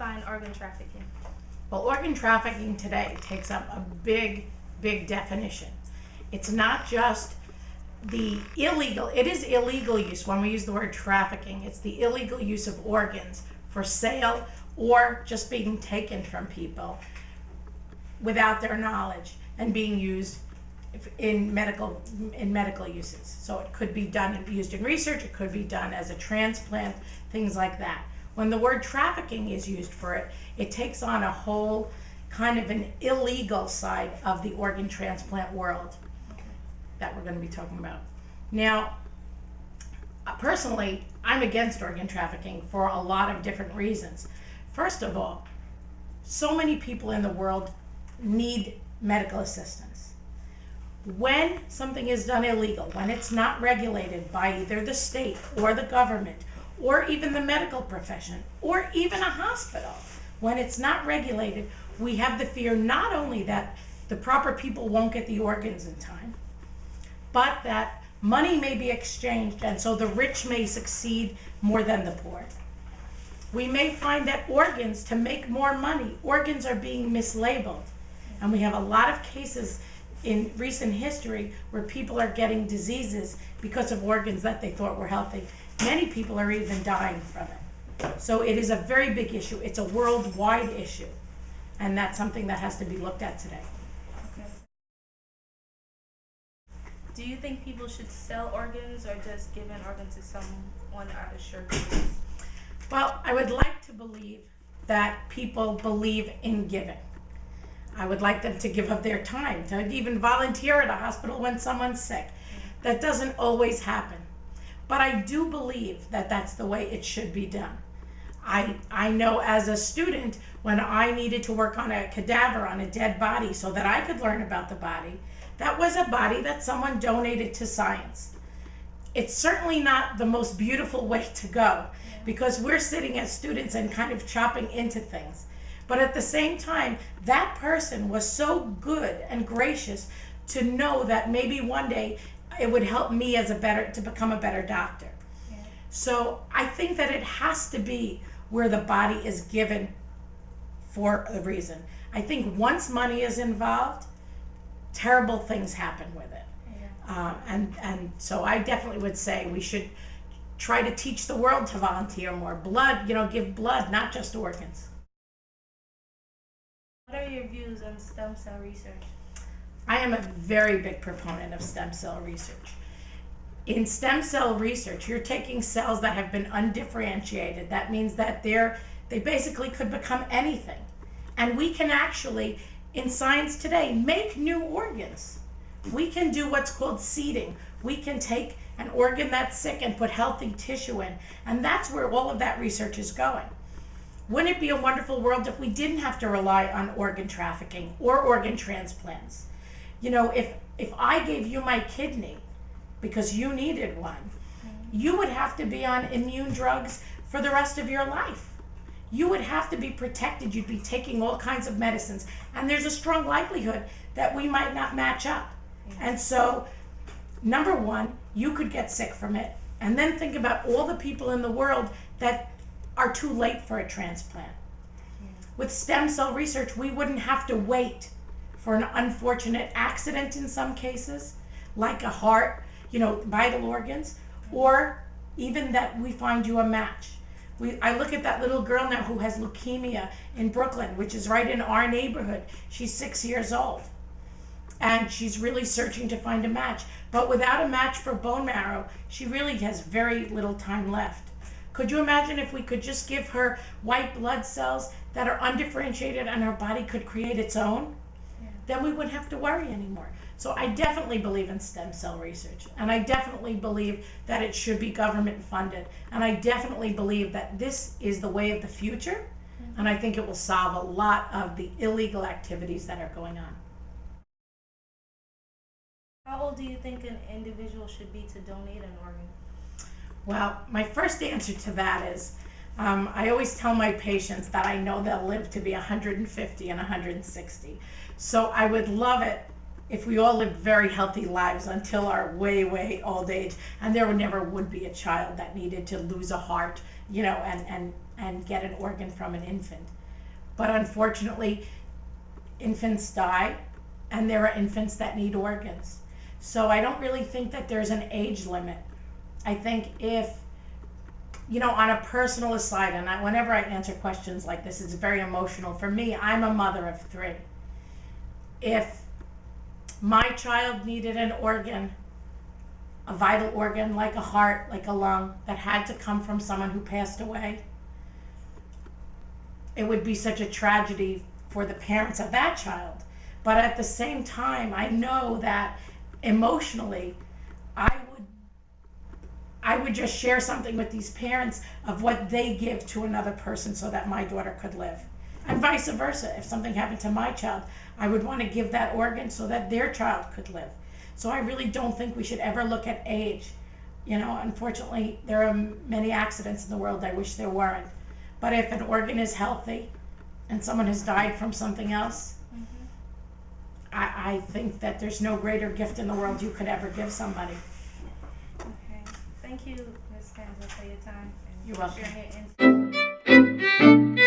define organ trafficking? Well, organ trafficking today takes up a big, big definition. It's not just the illegal, it is illegal use when we use the word trafficking. It's the illegal use of organs for sale or just being taken from people without their knowledge and being used in medical uses. So it could be done and used in research, it could be done as a transplant, things like that. When the word trafficking is used for it, it takes on a whole kind of an illegal side of the organ transplant world that we're going to be talking about. Now, personally, I'm against organ trafficking for a lot of different reasons. First of all, so many people in the world need medical assistance. When something is done illegal, when it's not regulated by either the state or the government or even the medical profession or even a hospital, when it's not regulated, we have the fear not only that the proper people won't get the organs in time, but that money may be exchanged, and so the rich may succeed more than the poor. We may find that organs, to make more money, organs are being mislabeled. And we have a lot of cases in recent history where people are getting diseases because of organs that they thought were healthy. Many people are even dying from it. So it is a very big issue. It's a worldwide issue. And that's something that has to be looked at today. Okay. Do you think people should sell organs or just give an organ to someone out of sheer greed? Well, I would like to believe that people believe in giving. I would like them to give up their time, to even volunteer at a hospital when someone's sick. That doesn't always happen. But I do believe that that's the way it should be done. I know as a student, when I needed to work on a cadaver, on a dead body, so that I could learn about the body, that was a body that someone donated to science. It's certainly not the most beautiful way to go, because we're sitting as students and kind of chopping into things. But at the same time, that person was so good and gracious to know that maybe one day it would help me as to become a better doctor. Yeah. So I think that it has to be where the body is given for a reason. I think once money is involved, terrible things happen with it. Yeah. And so I definitely would say we should try to teach the world to volunteer more. Blood, give blood, not just organs. What are your views on stem cell research? I am a very big proponent of stem cell research. In stem cell research, you're taking cells that have been undifferentiated. That means that they basically could become anything. And we can actually, in science today, make new organs. We can do what's called seeding. We can take an organ that's sick and put healthy tissue in. And that's where all of that research is going. Wouldn't it be a wonderful world if we didn't have to rely on organ trafficking or organ transplants? If I gave you my kidney because you needed one, you would have to be on immune drugs for the rest of your life. You would have to be protected. You'd be taking all kinds of medicines. And there's a strong likelihood that we might not match up. And so, number one, you could get sick from it. And then think about all the people in the world that are too late for a transplant. With stem cell research, we wouldn't have to wait for an unfortunate accident in some cases, like a heart, vital organs, or even that we find you a match. I look at that little girl now who has leukemia in Brooklyn, which is right in our neighborhood. She's 6 years old, and she's really searching to find a match. But without a match for bone marrow, she really has very little time left. Could you imagine if we could just give her white blood cells that are undifferentiated and her body could create its own? Yeah. Then we wouldn't have to worry anymore. So I definitely believe in stem cell research, and I definitely believe that it should be government funded, and I definitely believe that this is the way of the future, and I think it will solve a lot of the illegal activities that are going on. How old do you think an individual should be to donate an organ? Well, my first answer to that is, I always tell my patients that I know they'll live to be 150 and 160. So I would love it if we all lived very healthy lives until our way, way old age, and there never would be a child that needed to lose a heart, and get an organ from an infant. But unfortunately, infants die, and there are infants that need organs. So I don't really think that there's an age limit. I think if, on a personal aside, and whenever I answer questions like this, it's very emotional. For me, I'm a mother of 3. If my child needed an organ, a vital organ like a heart, like a lung, that had to come from someone who passed away, it would be such a tragedy for the parents of that child. But at the same time, I know that emotionally, I would just share something with these parents of what they give to another person so that my daughter could live. And vice versa. If something happened to my child, I would want to give that organ so that their child could live. So I really don't think we should ever look at age. Unfortunately, there are many accidents in the world. I wish there weren't. But if an organ is healthy and someone has died from something else, I think that there's no greater gift in the world you could ever give somebody. Okay. Thank you, Ms. Kenza, for your time and You're welcome. sharing your insight.